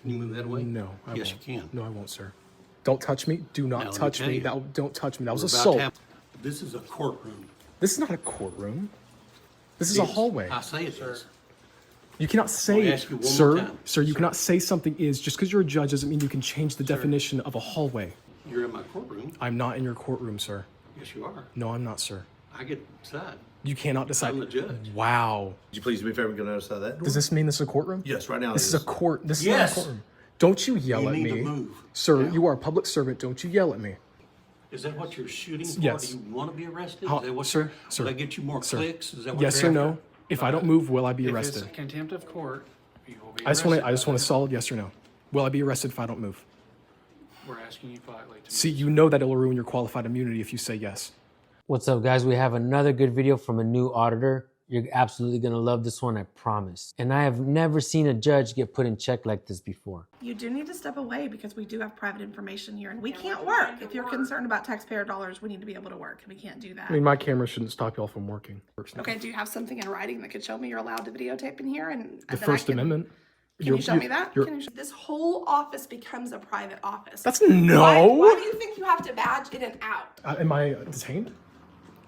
Can you move that away? No, I yes, won't. you can. No, I won't, sir. Don't touch me. Do not Now, touch me. let me tell you. Don't touch me. That was We're about to assault. this is a courtroom. This is not a courtroom. This is a hallway. I say it is. You cannot say, ask you one more sir, time. you cannot say something is just because you're a judge doesn't mean you can change the definition of a hallway. You're in my courtroom. I'm not in your courtroom, sir. Yes, you are. No, I'm not, sir. I get to decide. You cannot decide. I'm the judge. Wow. Would you please do me a favor and go notice that door? Does this mean this is a courtroom? Yes, right now This is a court. This is Yes. not a courtroom. Don't you yell You at need me. to move. Sir, now. you are a public servant. Don't you yell at me. Is that what you're shooting for? Yes. Do you want to be arrested? How- Is that what sir, you're- sir, Will that get you more sir. clicks? Is that what Yes you're or no? after? If I don't move, will I be If arrested? it's contempt of court, you will be I just want arrested. a solid yes or no. Will I be arrested if I don't move? We're asking you politely to See, you know that it'll ruin your qualified immunity if you say yes. What's up, guys? We have another good video from a new auditor. You're absolutely gonna love this one, I promise. And I have never seen a judge get put in check like this before. You do need to step away because we do have private information here and we can't work. If you're concerned about taxpayer dollars, we need to be able to work and we can't do that. I mean, my camera shouldn't stop y'all from working. Okay, do you have something in writing that could show me you're allowed to videotape in here? And The that I First can- Amendment. Can you show me that? you're- Can you this whole office becomes a private office. That's no. Why do you think you have to badge in and out? Am I detained?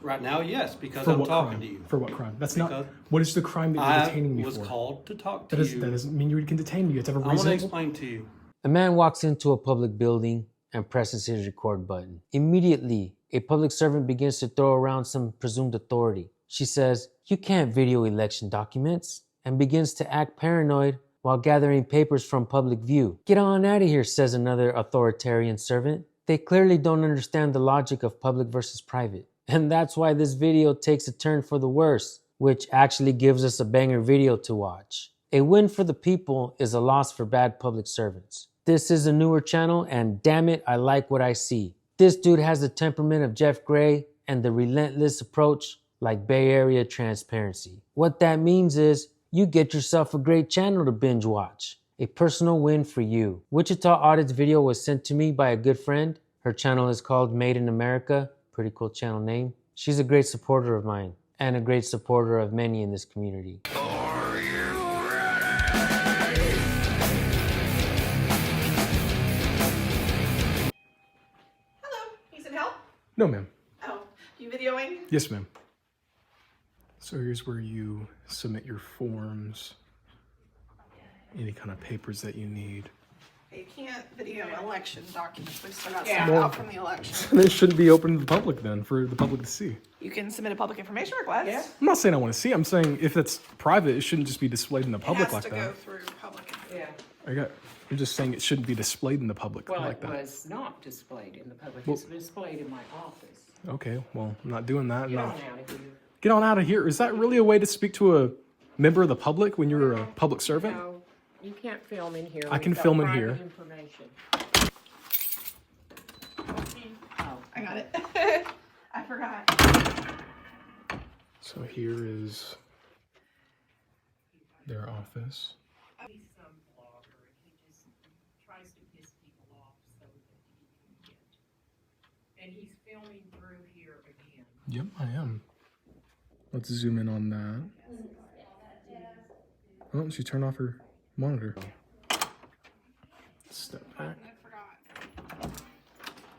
Right now, yes, because For I'm what talking crime? to you. For what crime? That's Because not. What is the crime that you're detaining me I was for? called to talk to That you. doesn't mean you can detain me. You have to have a I want to reasonable. explain to you. A man walks into a public building and presses his record button. Immediately, a public servant begins to throw around some presumed authority. She says, "You can't video election documents," and begins to act paranoid while gathering papers from public view. "Get on out of here," says another authoritarian servant. They clearly don't understand the logic of public versus private. And that's why this video takes a turn for the worse, which actually gives us a banger video to watch. A win for the people is a loss for bad public servants. This is a newer channel, and damn it, I like what I see. This dude has the temperament of Jeff Gray and the relentless approach like Bay Area transparency. What that means is you get yourself a great channel to binge watch. A personal win for you. Wichita Audit's video was sent to me by a good friend. Her channel is called Made in America. Pretty cool channel name. She's a great supporter of mine and a great supporter of many in this community. Hello, need some help? No, ma'am. Oh, you videoing? Yes, ma'am. So here's where you submit your forms, any kind of papers that you need. You can't video election documents. We still got Yeah. stuff out from the election. They shouldn't be open to the public then, for the public to see. You can submit a public information request. Yeah. I'm not saying I want to see. I'm saying if it's private, it shouldn't just be displayed in the It public has like to go that. through public. Yeah, You're just saying it shouldn't be displayed in the public well, like it that. was not displayed in the public, Well- it's displayed in my office. Okay, well, I'm not doing that. Get No. on out of here. Get on out of here. Is that really a way to speak to a member of the public when you're a public servant? No, you can't film in here. I can We've got film in private here. Information. Oh, I got it. I forgot. So here is their office. he's some blogger, and he just tries to piss people off so that he can get. And he's filming through here again. Yep, I am. Let's zoom in on that. Oh, she turned off her monitor. Step back. I forgot.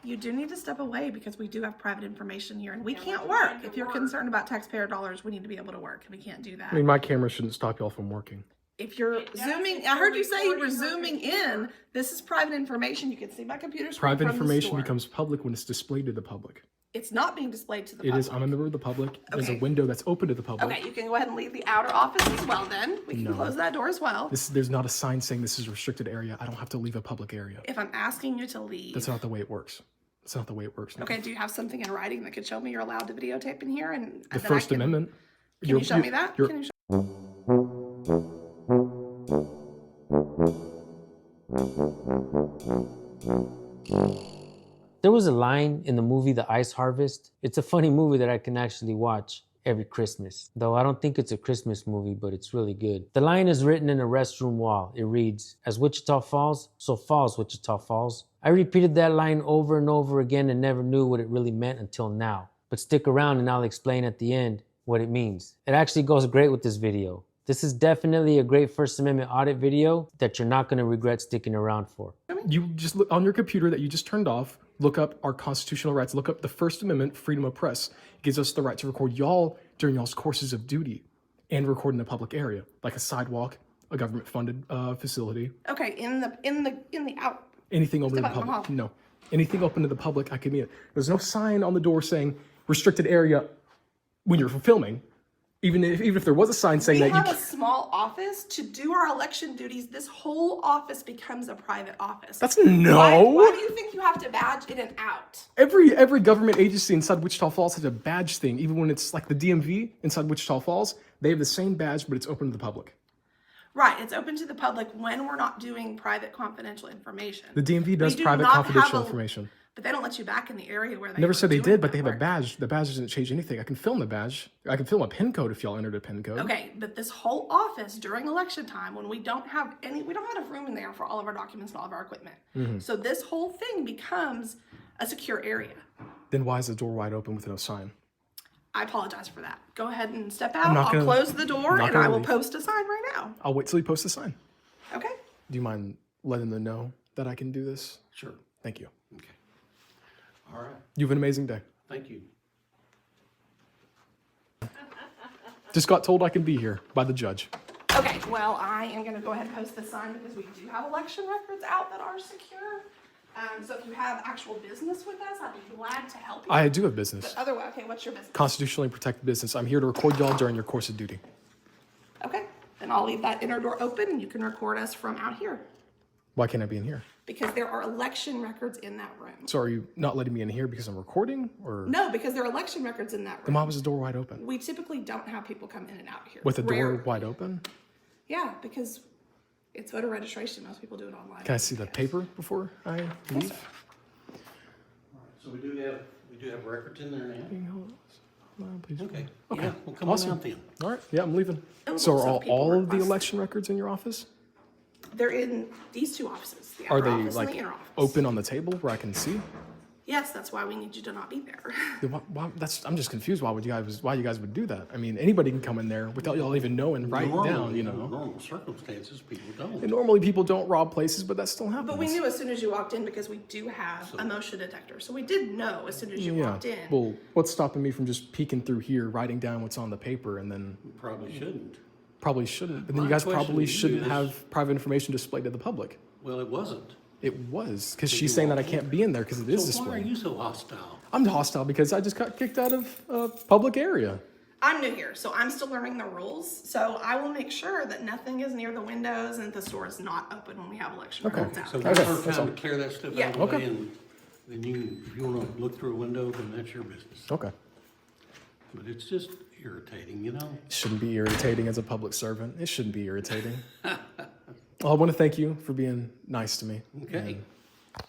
You do need to step away because we do have private information here and we can't work. If you're concerned about taxpayer dollars, we need to be able to work and we can't do that. I mean, my camera shouldn't stop y'all from working. If you're zooming, I heard you say you were zooming in. This is private information. You can see my computer screen Private from the information store. becomes public when it's displayed to the public. It's not being displayed to the It public. is. I'm a member of the public. There's a Okay. window that's open to the public. Okay, you can go ahead and leave the outer office as well then. We can No. close that door as well. There's not a sign saying this is a restricted area. I don't have to leave a public area. If I'm asking you to leave. That's not the way it works. That's not the way it works. Okay, do you have something in writing that could show me you're allowed to videotape in here? And The that I First can- Amendment. Can you show me that? you're- Can you show There was a line in the movie The Ice Harvest. It's a funny movie that I can actually watch every Christmas. Though I don't think it's a Christmas movie, but it's really good. The line is written in a restroom wall. It reads, "As Wichita falls, so falls Wichita Falls." I repeated that line over and over again and never knew what it really meant until now. But stick around and I'll explain at the end what it means. It actually goes great with this video. This is definitely a great First Amendment audit video that you're not going to regret sticking around for. You just look on your computer that you just turned off, look up our constitutional rights, look up the First Amendment, freedom of press. It gives us the right to record y'all during y'all's courses of duty and record in a public area, like a sidewalk, a government-funded facility. Okay, in the out. Anything open to the about in the public? hall. No. Anything open to the public, I can meet it. There's no sign on the door saying restricted area when you're filming. Even if there was a sign saying We that have you a small office to do our election duties. This whole office becomes a private office. That's no. Why do you think you have to badge in and out? Every government agency inside Wichita Falls has a badge thing. Even when it's like the DMV inside Wichita Falls, they have the same badge, but it's open to the public. Right, it's open to the public when we're not doing private confidential information. The DMV does We do private not confidential have information. But they don't let you back in the area where they Never are said they doing did, but that they have a work. badge. The badge doesn't change anything. I can film the badge. I can film a pin code if y'all entered a pin code. Okay, but this whole office during election time, when we don't have enough room in there for all of our documents and all of our equipment. Mm-hmm. So this whole thing becomes a secure area. Then why is the door wide open with no sign? I apologize for that. Go ahead and step out. not I'll gonna- close the door I'm not and I gonna will leave. post a sign right now. I'll wait till you post the sign. Okay? Do you mind letting them know that I can do this? Sure. Thank you. Okay. All right. You have an amazing day. Thank you. Just got told I can be here by the judge. Okay, well, I am gonna go ahead and post this sign because we do have election records out that are secure. So if you have actual business with us, I'd be glad to help you. I do have business. But otherwise, okay, what's your business? Constitutionally protected business. I'm here to record y'all during your course of duty. Okay, then I'll leave that inner door open and you can record us from out here Why can't I be in here? because there are election records in that room. So are you not letting me in here because I'm recording? Or No, because there are election records in that then room. why was the door wide open? We typically don't have people come in and out here. With the door Rarely. wide open? Yeah, because it's voter registration. Most people do it online. Can I see the paper before I leave? So we do have records in there now? Hold on, please. Okay. Yeah, well, come on Awesome. out then. All right. Yeah, I'm leaving. Oh, So some are people all of the request- election records in your office? They're in these two offices, the Are outer they office and like the inner office. open on the table where I can see? Yes, that's why we need you to not be there. Then I'm just confused. Why you guys would do that? I mean, anybody can come in there without y'all even knowing, write down, you In know. normal circumstances, people don't. And normally people don't rob places, but that still happens. But we knew as soon as you walked in because we do have a motion detector. So we did know as soon as you Yeah. walked in. Well, what's stopping me from just peeking through here, writing down what's on the paper, and then You probably shouldn't. probably shouldn't. And then My you guys question probably to you shouldn't is- have private information displayed to the public. Well, it wasn't. It was because Did she's you saying that I walk can't be in there because it is So why are displayed. you so hostile? I'm hostile because I just got kicked out of a public area. I'm new here, so I'm still learning the rules. So I will make sure that nothing is near the windows and the store is not open when we have election Okay. records out. So there. it's Okay, our that's time all. to clear that stuff Yeah. out of the way, Okay. and then if you wanna look through a window, then that's your business. Okay. But it's just irritating, you know? It shouldn't be irritating as a public servant. It shouldn't be irritating. Well, I want to thank you for being nice to me. Okay. And,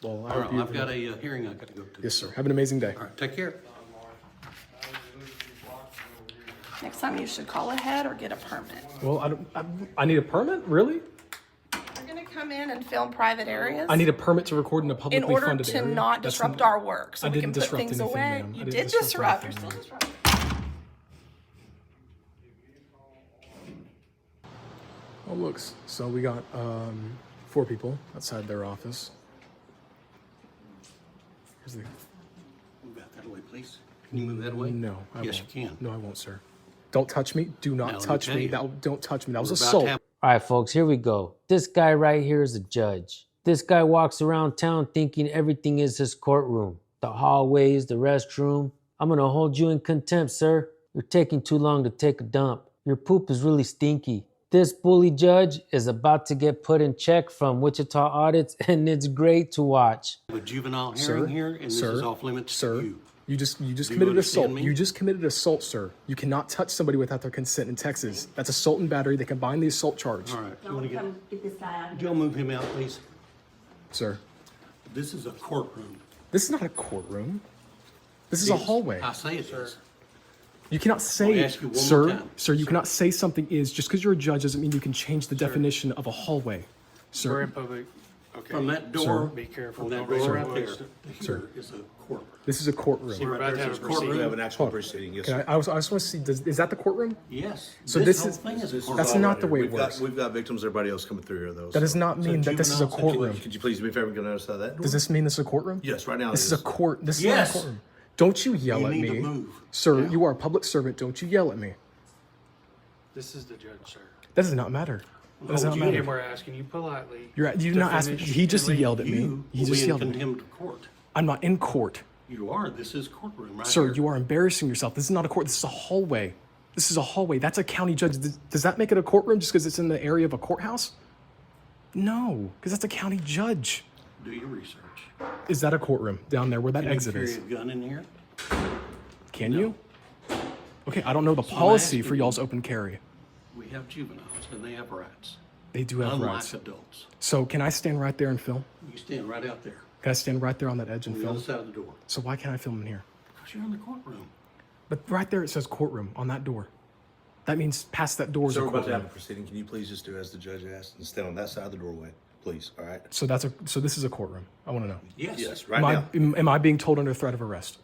well, I All hope right, you I've got a hearing I gotta go to. Yes, sir. Have an amazing day. All right, take care. Next time you should call ahead or get a permit. Well, I need a permit? Really? We're gonna come in and film private areas. I need a permit to record in a in publicly order funded to area? not That's disrupt not- our work, so I we didn't can put disrupt things anything, away. ma'am. I You didn't did disrupt disrupt. You're anything, still ma'am. disrupting. 'Cause looks. So we got 4 people outside their office. Here's the, Move that away, please. Can you move that away? no, I Yes, won't. you can. No, I won't, sir. Don't touch me. Do Now, not let me touch tell me. you. Don't touch me. That was We're about to assault. have- All right, folks, here we go. This guy right here is a judge. This guy walks around town thinking everything is his courtroom. The hallways, the restroom. I'm gonna hold you in contempt, sir. You're taking too long to take a dump. Your poop is really stinky. This bully judge is about to get put in check from Wichita Audits, and it's great to watch. A juvenile Sir, hearing here, and this sir, is off limits sir, to you. you just Do you committed understand assault. me? You just committed assault, sir. You cannot touch somebody without their consent in Texas. That's assault and battery. They combine the assault charge, All right, you wanna Come get this guy out of would here. y'all move him out, please? sir. This is a courtroom. This is not a courtroom. This is a Yes, hallway. I say it is. You cannot say, ask you one more sir, time. sir. You cannot say something is just because you're a judge doesn't mean you can change the definition of a hallway, We're sir. in public Okay. From that door, Be careful. from that Don't door raise right your there, voice. to here is a courtroom. This is a courtroom. We're about to have a proceeding. We have an actual Hold on. proceeding, yes, Can sir. I just want to see, is that the courtroom? Yes. So this whole is- thing is a This is courtroom. That's all not right the here. way it We've got- works. We've got victims, everybody else coming through here, though. That does so- not mean that this is a juvenile courtroom. Could you please do me a favor and go down the side of that door? Does this mean this is a courtroom? Yes, right now. This it is a court. This is not Yes. a courtroom. Don't you yell You at need me. to move. Sir, now. you are a public servant. Don't you yell at me. This is the judge, sir. That does not matter. That does Oh, not you matter. And we're asking you politely. You did to not ask me. finish He just your reading. yelled at me. You He will just be in yelled at me. contempt of court. I'm not in court. You are. This is courtroom right Sir, here. you are embarrassing yourself. This is not a court. This is a hallway. This is a hallway. That's a county judge. Does that make it a courtroom just because it's in the area of a courthouse? No, because that's a county judge. Do your research. Is that a courtroom down there where that Can exit you carry is? a gun in here? Can you? Okay, I don't know the So I'm policy for asking y'all's you. open carry. We have juveniles and they have rights. They do have Unlike rights. adults. So can I stand right there and film? You stand right out there Can I stand right there on that edge on and the other film? side of the door. So why can't I film in here? Because you're in the courtroom. But right there it says courtroom on that door. That means past that door is So a we're about to have courtroom. a proceeding. Can you please just do as the judge asked and stand on that side of the doorway, please? All right? So this is a courtroom. I want to know. Yes. Yes, right Am I, now. am I being told under threat of arrest?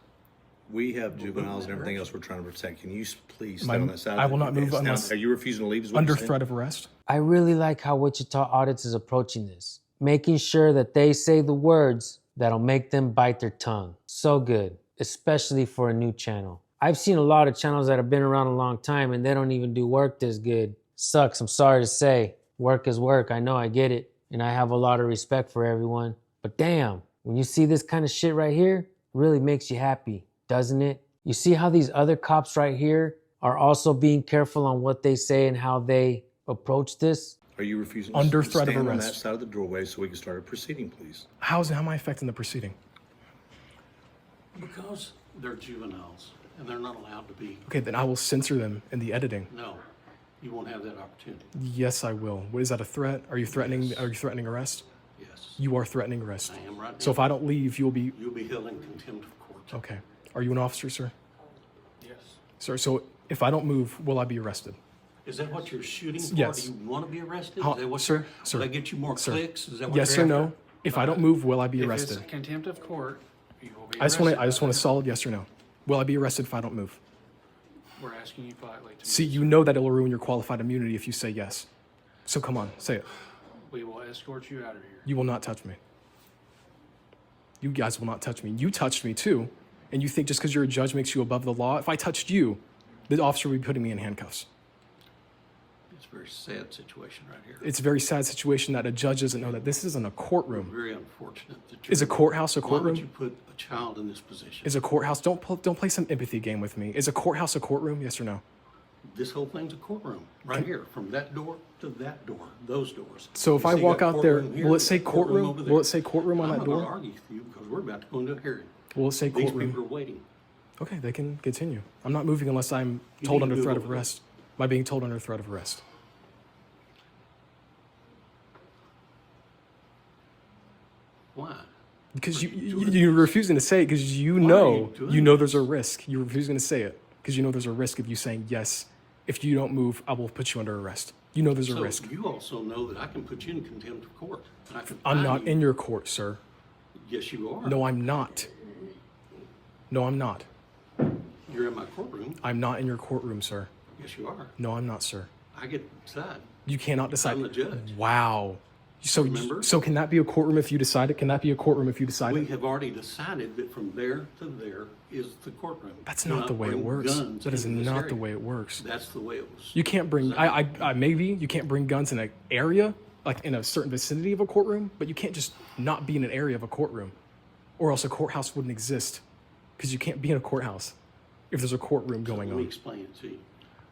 We have juveniles and everything else we're trying to protect. Can you please I- stand on that side? I will not move Stand- unless- Are you refusing to leave? Is what Under you're saying? threat of arrest? I really like how Wichita Audits is approaching this, making sure that they say the words that'll make them bite their tongue. So good, especially for a new channel. I've seen a lot of channels that have been around a long time and they don't even do work this good. Sucks, I'm sorry to say. Work is work, I know, I get it. And I have a lot of respect for everyone. But damn, when you see this kind of shit right here, it really makes you happy, doesn't it? You see how these other cops right here are also being careful on what they say and how they approach this? Are you refusing Under to threat of stand on arrest. that side of the doorway so we can start a proceeding, please? How am I affecting the proceeding? Because they're juveniles and they're not allowed to be. Okay, then I will censor them in the editing. No, you won't have that opportunity. Yes, I will. What is that, a threat? Are you threatening? Yes. Are you threatening arrest? Yes. You are threatening arrest. I am right now. So if I don't leave, you'll be You'll be held in contempt of court. okay. Are you an officer, sir? Yes. Sir, so if I don't move, will I be arrested? Is that what you're shooting for? Yes. Do you want to be arrested? How- Is that what sir, Will sir, that get you more sir. clicks? Is that what Yes you're or no? after? If I don't move, will I be If arrested? it's contempt of court, you will be I just want arrested. a solid yes or no. Will I be arrested if I don't move? We're asking you politely to See, move. you know that it'll ruin your qualified immunity if you say yes. So come on, say it. We will escort you out of here. You will not touch me. You guys will not touch me. You touched me too, and you think just because you're a judge makes you above the law? If I touched you, the officer would be putting me in handcuffs. It's a very sad situation right here. It's a very sad situation that a judge doesn't know that this isn't a courtroom. Very unfortunate that Is a courthouse a Why would you courtroom? put a child in this position? Is a courthouse? Don't play some empathy game with me. Is a courthouse a courtroom? Yes or no? This whole thing's a courtroom, right here, from that door to that door, those doors. So if You I see you walk got out there, courtroom here, will it say over courtroom? there. Will it say courtroom on that I'm not gonna door? argue with you because we're about to go into a hearing. Will it say These courtroom? people are waiting. Okay, they can continue. I'm not moving unless I'm You told need to under move threat of over there. arrest. Am I being told under threat of arrest? Why? Because Are you doing you're refusing to say it because you Why are know you doing there's a this? risk. You're refusing to say it because you know there's a risk of you saying yes. If you don't move, I will put you under arrest. You know there's a So risk. you also know that I can put you in contempt of court. And I can I'm fine not you. in your court, sir. Yes, you are. No, I'm not. No, I'm not. You're in my courtroom. I'm not in your courtroom, sir. Yes, you are. No, I'm not, sir. I get to decide. You cannot decide. I'm the judge. Wow. So, Remember? so can that be a courtroom if you decide it? Can that be a courtroom if you decide We it? have already decided that from there to there is the courtroom. That's Do not the way it bring works. guns That is into this not the area. way it works. That's the way it was. You can't bring. Maybe you can't bring guns in an area, like in a certain vicinity of a courtroom, but you can't just not be in an area of a courtroom, or else a courthouse wouldn't exist, because you can't be in a courthouse if there's a courtroom going Let me on. explain it to you.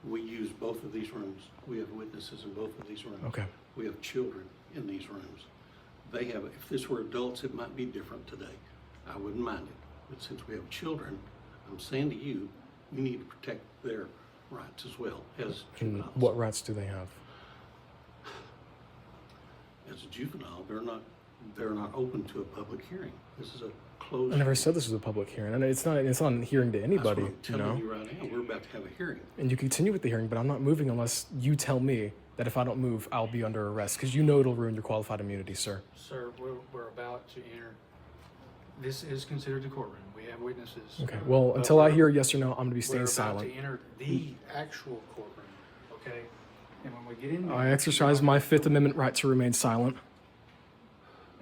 We use both of these rooms. We have witnesses in both of these rooms. Okay. We have children in these rooms. They have, if this were adults, it might be different today. I wouldn't mind it. But since we have children, I'm saying to you, you need to protect their rights as well as And juveniles. what rights do they have? As a juvenile, they're not open to a public hearing. This is a closed. I never said this was a public hearing. And it's not a hearing to anybody, That's what I'm you know. telling you right now. We're about to have a hearing. And you continue with the hearing, but I'm not moving unless you tell me that if I don't move, I'll be under arrest, because you know it'll ruin your qualified immunity, sir. Sir, we're about to enter. This is considered the courtroom. We have witnesses. Okay, well, But until I we're- hear a yes or no, I'm gonna be We're staying about silent. to enter the actual courtroom, okay? And when we get in there. I exercise my Fifth Amendment right to remain silent.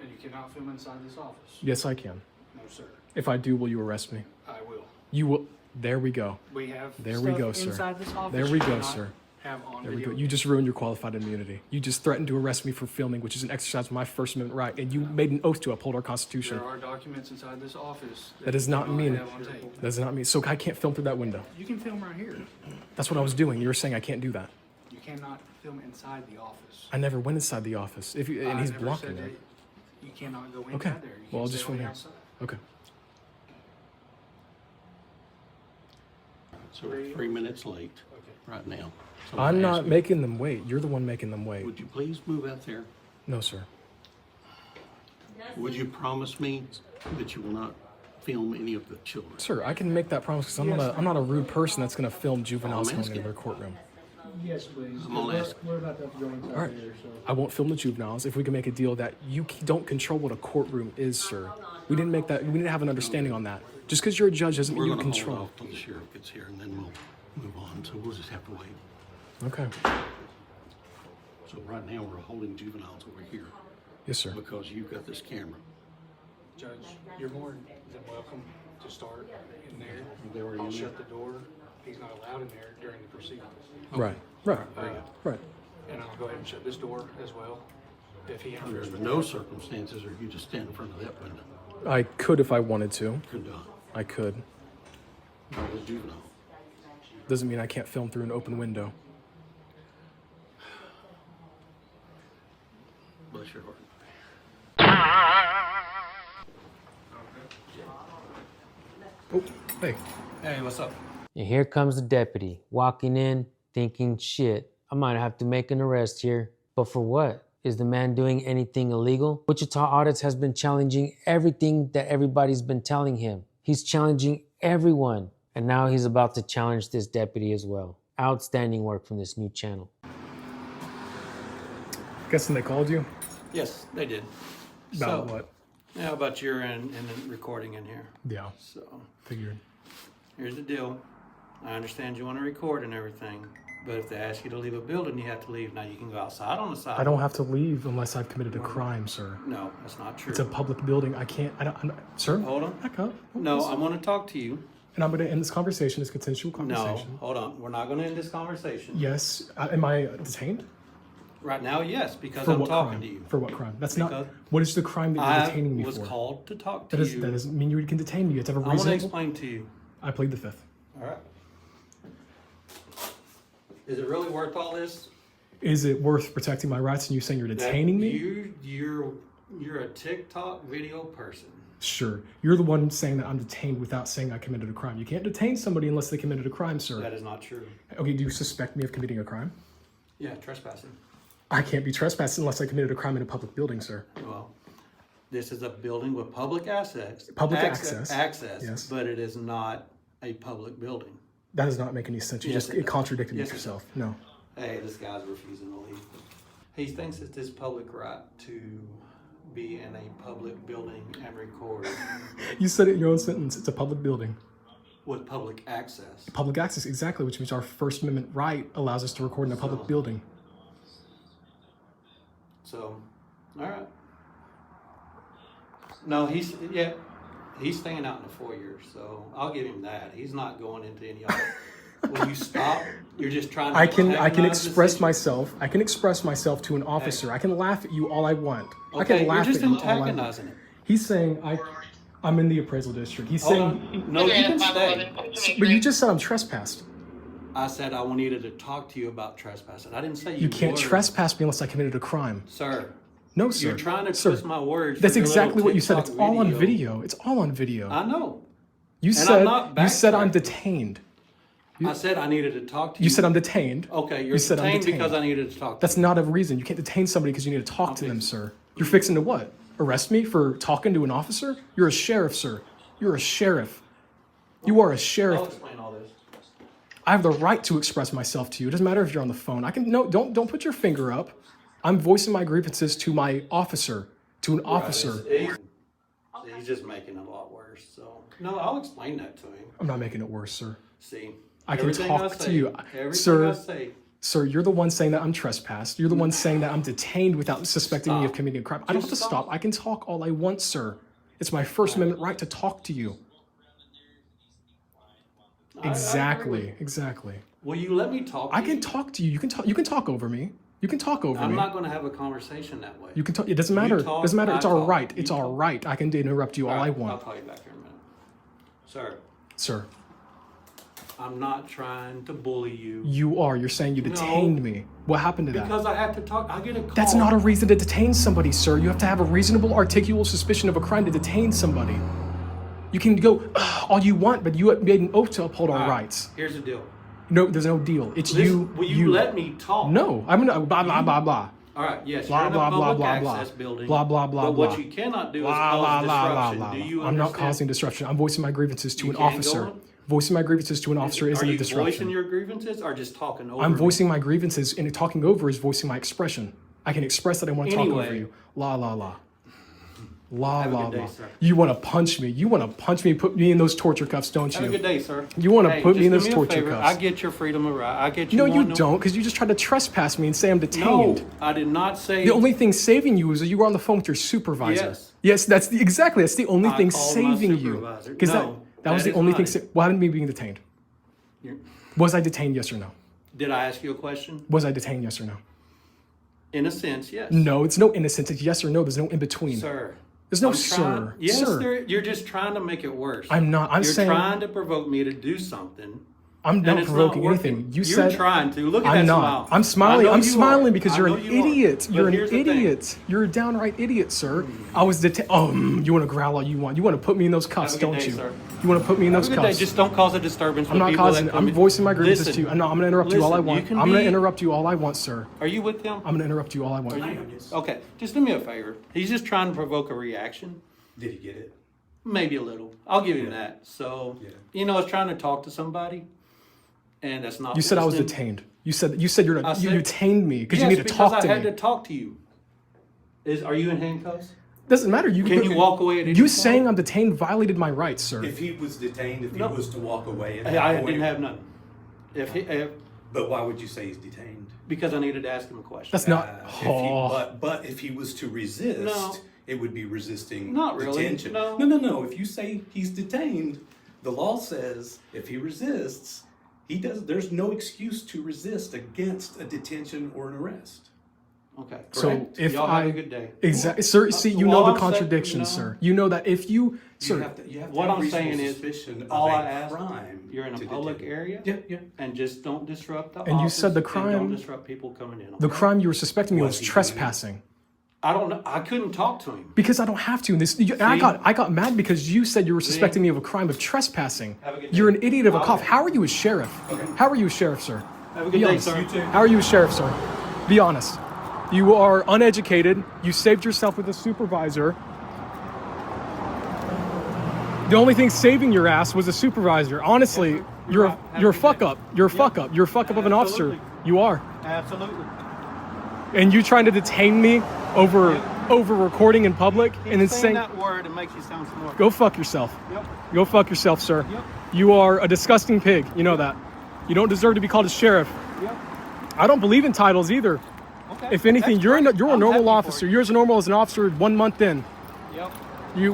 And you cannot film inside this office. Yes, I can. No, sir. If I do, will you arrest me? I will. You will. There we go. We have There we stuff go, sir. inside this office There we you go, cannot sir. Have on There we video. go. You just ruined your qualified immunity. You just threatened to arrest me for filming, which is an exercise of my First Amendment right, and you made an oath to uphold our Constitution. There are documents inside this office. That does not you mean. cannot have on tape. That does not mean. So I can't film through that window. You can film right here. That's what I was doing. You were saying I can't do that. You cannot film inside the office. I never went inside the office. If you, and I he's never blocking said it. that you cannot go inside Okay. there. You Well, I'll can just stay on film the here. outside. Okay. So we're 3 minutes late right now. So I'm I not ask you, making them wait. You're the one making them wait. would you please move out there? No, sir. Would you promise me that you will not film any of the children? Sir, I can make that promise because I'm not a rude person that's going to film juveniles I'm going into asking. their courtroom. Yes, please. I'm gonna ask. We're about to have to go inside All right. there, so. I won't film the juveniles if we can make a deal that you don't control what a courtroom is, sir. We didn't make that. We didn't have an understanding on that. Just because you're a judge doesn't We're mean you gonna hold control. off till the sheriff gets here and then we'll move on. So we'll just have to wait. Okay. So right now, we're holding juveniles over here Yes, sir. because you've got this camera. Judge, you're more than welcome to start in there. They already I'll in shut the door. He's not allowed in there during the proceedings. Right. Right. Very good. Right. And I'll go ahead and shut this door as well. If he Under enters. no circumstances are you just stand in front of that window. I could if I wanted to. Could not. I could. Not a juvenile. Doesn't mean I can't film through an open window. Bless your heart. Oh, hey. Hey, what's up? And here comes the deputy, walking in, thinking, shit, I might have to make an arrest here. But for what? Is the man doing anything illegal? Wichita Audits has been challenging everything that everybody's been telling him. He's challenging everyone. And now he's about to challenge this deputy as well. Outstanding work from this new channel. Guessing they called you? Yes, they did. About So, what? How about you're in the recording in here? Yeah, So figured. here's the deal. I understand you want to record and everything, but if they ask you to leave a building, you have to leave. Now you can go outside on the sidewalk. I don't have to leave unless I've committed a crime, sir. No, that's not true. It's a public building. I can't. Sir, Hold on. back up. No, I want to talk to you. And I'm going to end this conversation. It's consensual No, conversation. hold on. We're not going to end this conversation. Yes. Am I detained? Right now, yes, because For I'm what talking crime? to you. For what crime? That's Because not. What is the crime that you're I detaining me was for? called to talk to That you. doesn't mean you can detain me. You have to have a I want to reasonable. explain to you. I plead the fifth. All right. Is it really worth all this? Is it worth protecting my rights and you saying you're detaining me? You're a TikTok video person. Sure. You're the one saying that I'm detained without saying I committed a crime. You can't detain somebody unless they committed a crime, sir. That is not true. Okay, do you suspect me of committing a crime? Yeah, trespassing. I can't be trespassing unless I committed a crime in a public building, sir. Well, this is a building with public access. Public access. Access. Yes. But it is not a public building. That does not make any sense. You Yes, just it does. contradicted Yes, it yourself. No. Hey, this guy's refusing to leave. He thinks it's his public right to be in a public building and record You said it in your own sentence. It's a public building. with public access. Public access, exactly, which means our First Amendment right allows us to record in a public So- building. So, all right. No, he's staying out in the foyer, so I'll give him that. He's not going into any other. Will you stop? You're just trying to. I can antagonize the express situation. myself. I can express myself to an officer. I can laugh at you all I want. I Okay, can laugh you're just at you all I want. antagonizing it. He's saying I'm in the appraisal district. He's Hold saying, on. No, you can stay. but you just said I'm trespassed. I said I needed to talk to you about trespassing. I didn't say you You can't were. trespass me unless I committed a crime. Sir, No, sir. you're trying to Sir, twist my words. That's for your exactly little what you said. TikTok It's all on video. It's all on video. I know. You I'm said not you said I'm backtracking. detained. I said I needed to talk to you. You said I'm detained. Okay, you're You said I'm detained detained. because I needed to talk to That's not a reason. You can't detain somebody because you need to talk to them, fixing sir. You're fixing to what? Arrest me for talking to an officer? You're a sheriff, sir. You're a sheriff. You are a you. I'll sheriff. explain all this. I have the right to express myself to you. It doesn't matter if you're on the phone. I can, no, don't put your finger up. I'm voicing my grievances to my officer, to an officer. He's just making it a lot worse. So no, I'll explain that to him. I'm not making it worse, sir. See, I can everything talk say, to you. Everything Sir, I say. Sir, you're the one saying that I'm trespassed. You're the one saying that I'm detained without suspecting me of Stop. committing a crime. I don't have to stop. I can talk all I want, sir. It's my First Amendment right to talk to you. Exactly. Will you let me talk? I can talk to you. You can talk over me. You can talk over I'm me. not going to have a conversation that way. You can talk. It doesn't matter. It talk, doesn't matter. It's I all talk. right. You It's all talk. right. I can interrupt you all I I'll want. call you back here in a minute. Sir, Sir, I'm not trying to bully you. you are. You're saying you detained me. What happened to that? Because I have to talk. I get a call. That's not a reason to detain somebody, sir. You have to have a reasonable, articulable suspicion of a crime to detain somebody. You can go all you want, but you made an oath to uphold our rights. Here's the deal. No, there's no deal. It's Listen, will you let me talk? No, I'm gonna blah blah blah blah. All right, yes, Blah, you're in a blah, blah, public blah, blah. access building. Blah, blah, blah, But blah. what you cannot do is Blah, blah, cause blah, disruption. blah, Do blah. you I'm not understand? causing disruption. I'm voicing my grievances to You an can't go officer. on? Voicing my grievances to an officer isn't Are a you disruption. voicing your grievances or just talking over I'm me? voicing my grievances, and talking over is voicing my expression. I can express that I want to talk over Anyway. you. La la la. La Have a la good day, la. sir. You want to punch me. You want to punch me, put me in those torture cuffs, don't Have a you? good day, sir. You wanna Hey, put me in just those do a torture favor. cuffs. I get your freedom of right. I get you. No, you wanting to- don't, because you just tried to trespass me and say I'm No, detained. I did not say. The only thing saving you is that you were on the phone with your supervisor. Yes. Yes, that's the only I thing called my saving you. supervisor. Because No, that was that the is only not thing. it. Why didn't me being detained? You're- Was I detained? Yes or no? Did I ask you a question? Was I detained? Yes or no? In a sense, yes. No, it's no innocence. It's yes or no. There's no in between. Sir. There's no I'm sir. trying- Yes, Sir. you're just trying to make it worse. I'm not. I'm you're saying trying to provoke me to do something. I'm and not it's provoking working. anything. You You're said trying to. Look at I'm that not. smile. I'm smiling. I know I'm you smiling are. because I you're know an you are. idiot. But You're an here's the thing. idiot. You're a downright idiot, sir. I was detained. Oh, you want to growl all you want. You want to put me in those cuffs, Have a good don't day, you? sir. You want to put me in Have those a good day. cuffs. Just don't cause a disturbance. I'm not causing. I'm voicing my grievances Listen, to you. No, I'm going to interrupt you all I listen, want. you can I'm going to be- interrupt you all I want, sir. Are you with him? I'm going to interrupt you all I want. Okay, just do me a favor. He's just trying to provoke a reaction. Did he get it? Maybe a little. I'll give him that. So, Yeah. I was trying to talk to somebody, and that's not. You said I was listening. detained. You said you're I not, you said- detained me because Yes, you need to because talk I to had me. to talk to you. Are you in handcuffs? Doesn't matter. You Can you walk away at any You point? saying I'm detained violated my rights, sir. If he was detained, if he No. was to walk away at that I point, didn't have nothing. If but why would you say he's detained? because I needed to ask him a question. That's not. If he, Oh. but if he was to resist, No. it would be resisting Not really, detention. no. No. If you say he's detained, the law says if he resists, he does. There's no excuse to resist against a detention or an arrest. Okay. So correct. if Y'all have a good day. Exactly, sir. See, you Well, know I'm the saying, contradiction, sir. You know that if you, sir, You have to What have I'm reasonable saying is, suspicion of all a I ask, crime. you're in a to public detain. area, Yeah. and just don't disrupt the And you said the office, and don't crime- disrupt people coming in. the okay? crime you were suspecting me Was was he doing it? trespassing. I don't know. I couldn't talk to him. Because I don't have to. And I got mad because you said you were suspecting me of a crime of trespassing. Have a good You're day. an idiot of a Okay. cop. How are you a sheriff? How are you a sheriff, sir? Have a good Be day, honest. sir. How are you a sheriff, sir? Be honest. You are uneducated. You saved yourself with a supervisor. The only thing saving your ass was a supervisor. Honestly, you're right. Have a a good fuck day. up. You're a fuck up. You're a fuck up of an officer. Absolutely. You are. Absolutely. And you trying to detain me over recording in public and then saying, that word, it makes you sound smart. go fuck yourself. Yep. Go fuck yourself, sir. Yep. You are a disgusting pig. You know that. You don't deserve to be called a sheriff. Yep. I don't believe in titles either. Okay. If anything, That's you're great. a I'm normal happy for officer. you. You're as normal as an officer 1 month in. Yep.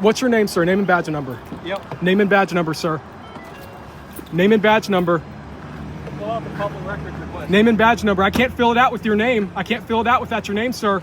What's your name, sir? Name and badge number. Yep. Name and badge number, sir. Name and badge number. Fill out the public records request. Name and badge number. I can't fill it out with your name. I can't fill it out without your name, sir.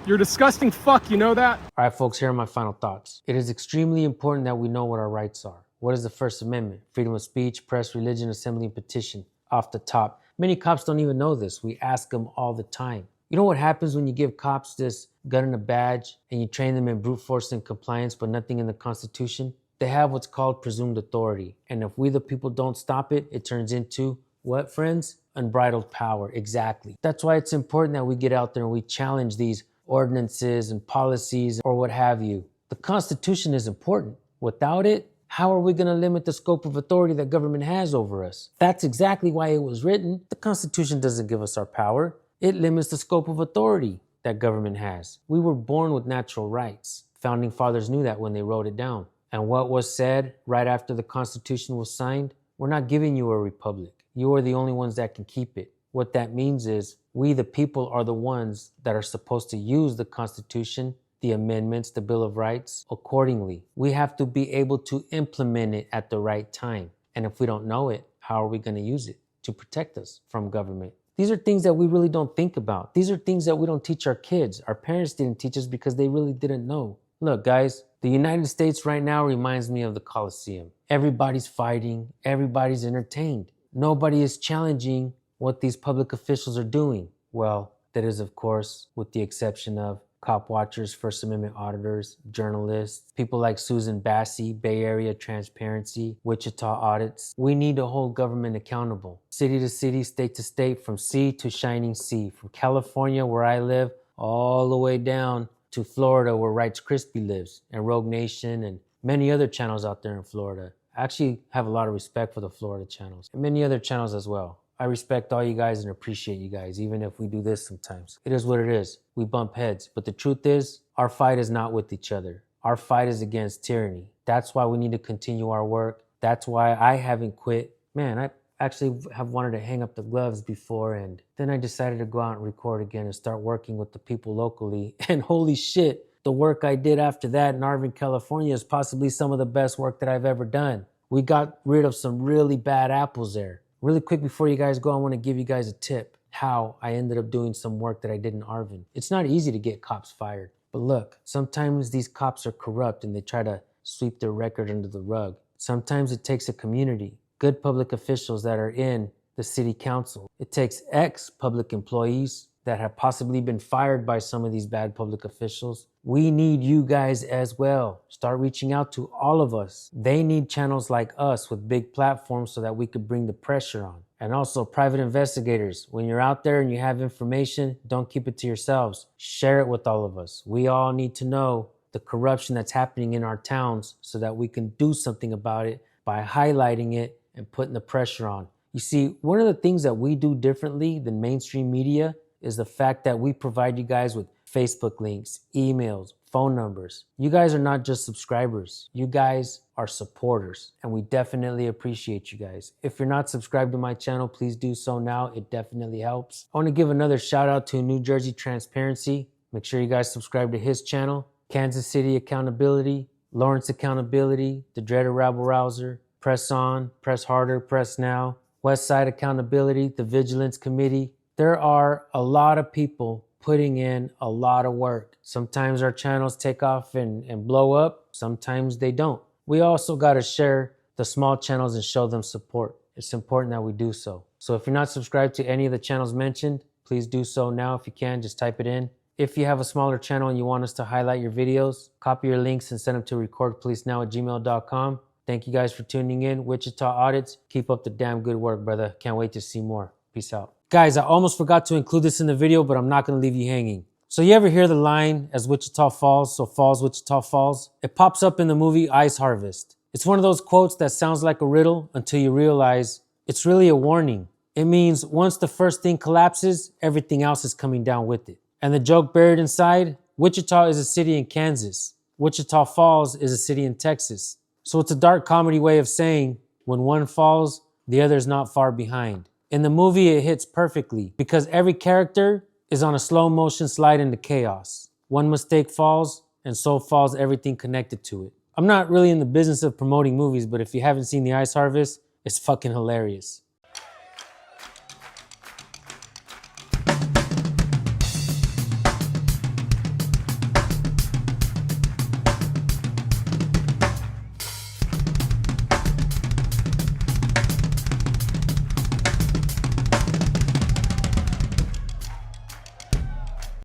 You're a disgusting fuck. You know that? All right, folks, here are my final thoughts. It is extremely important that we know what our rights are. What is the First Amendment? Freedom of speech, press, religion, assembly, and petition. Off the top. Many cops don't even know this. We ask them all the time. You know what happens when you give cops this gun and a badge and you train them in brute force and compliance, but nothing in the Constitution? They have what's called presumed authority. And if we, the people, don't stop it, it turns into what, friends? Unbridled power. Exactly. That's why it's important that we get out there and we challenge these ordinances and policies or what have you. The Constitution is important. Without it, How are we going to limit the scope of authority that government has over us? That's exactly why it was written. The Constitution doesn't give us our power. It limits the scope of authority that government has. We were born with natural rights. Founding fathers knew that when they wrote it down. And what was said right after the Constitution was signed? We're not giving you a republic. You are the only ones that can keep it. What that means is we, the people, are the ones that are supposed to use the Constitution, the amendments, the Bill of Rights accordingly. We have to be able to implement it at the right time. And if we don't know it, how are we going to use it to protect us from government? These are things that we really don't think about. These are things that we don't teach our kids. Our parents didn't teach us because they really didn't know. Look, guys, the United States right now reminds me of the Colosseum. Everybody's fighting. Everybody's entertained. Nobody is challenging what these public officials are doing. Well, that is, of course, with the exception of cop watchers, First Amendment auditors, journalists, people like Susan Bassey, Bay Area Transparency, Wichita Audits. We need to hold government accountable. City to city, state to state, from sea to shining sea. From California, where I live, all the way down to Florida, where Rights Crispy lives, and Rogue Nation, and many other channels out there in Florida. I actually have a lot of respect for the Florida channels, and many other channels as well. I respect all you guys and appreciate you guys, even if we do this sometimes. It is what it is. We bump heads. But the truth is, our fight is not with each other. Our fight is against tyranny. That's why we need to continue our work. That's why I haven't quit. Man, I actually have wanted to hang up the gloves before, and then I decided to go out and record again and start working with the people locally. And holy shit, the work I did after that in Arvin, California is possibly some of the best work that I've ever done. We got rid of some really bad apples there. Really quick before you guys go, I want to give you guys a tip how I ended up doing some work that I did in Arvin. It's not easy to get cops fired. But look, sometimes these cops are corrupt and they try to sweep their record under the rug. Sometimes it takes a community, good public officials that are in the city council. It takes ex-public employees that have possibly been fired by some of these bad public officials. We need you guys as well. Start reaching out to all of us. They need channels like us with big platforms so that we could bring the pressure on. And also private investigators. When you're out there and you have information, don't keep it to yourselves. Share it with all of us. We all need to know the corruption that's happening in our towns so that we can do something about it by highlighting it and putting the pressure on. You see, one of the things that we do differently than mainstream media is the fact that we provide you guys with Facebook links, emails, phone numbers. You guys are not just subscribers. You guys are supporters, and we definitely appreciate you guys. If you're not subscribed to my channel, please do so now. It definitely helps. I want to give another shout out to New Jersey Transparency. Make sure you guys subscribe to his channel. Kansas City Accountability, Lawrence Accountability, The Dreaded Rabble Rouser, Press On, Press Harder, Press Now, West Side Accountability, The Vigilance Committee. There are a lot of people putting in a lot of work. Sometimes our channels take off and blow up. Sometimes they don't. We also got to share the small channels and show them support. It's important that we do so. So if you're not subscribed to any of the channels mentioned, please do so now. If you can, just type it in. If you have a smaller channel and you want us to highlight your videos, copy your links and send them to recordpolicenow@gmail.com. Thank you guys for tuning in. Wichita Audits, keep up the damn good work, brother. Can't wait to see more. Peace out. Guys, I almost forgot to include this in the video, but I'm not going to leave you hanging. So you ever hear the line, as Wichita falls, so falls Wichita falls? It pops up in the movie Ice Harvest. It's one of those quotes that sounds like a riddle until you realize it's really a warning. It means once the first thing collapses, everything else is coming down with it. And the joke buried inside, Wichita is a city in Kansas. Wichita Falls is a city in Texas. So it's a dark comedy way of saying, when one falls, the other is not far behind. In the movie, it hits perfectly because every character is on a slow motion slide into chaos. One mistake falls, and so falls everything connected to it. I'm not really in the business of promoting movies, but if you haven't seen The Ice Harvest, it's fucking hilarious.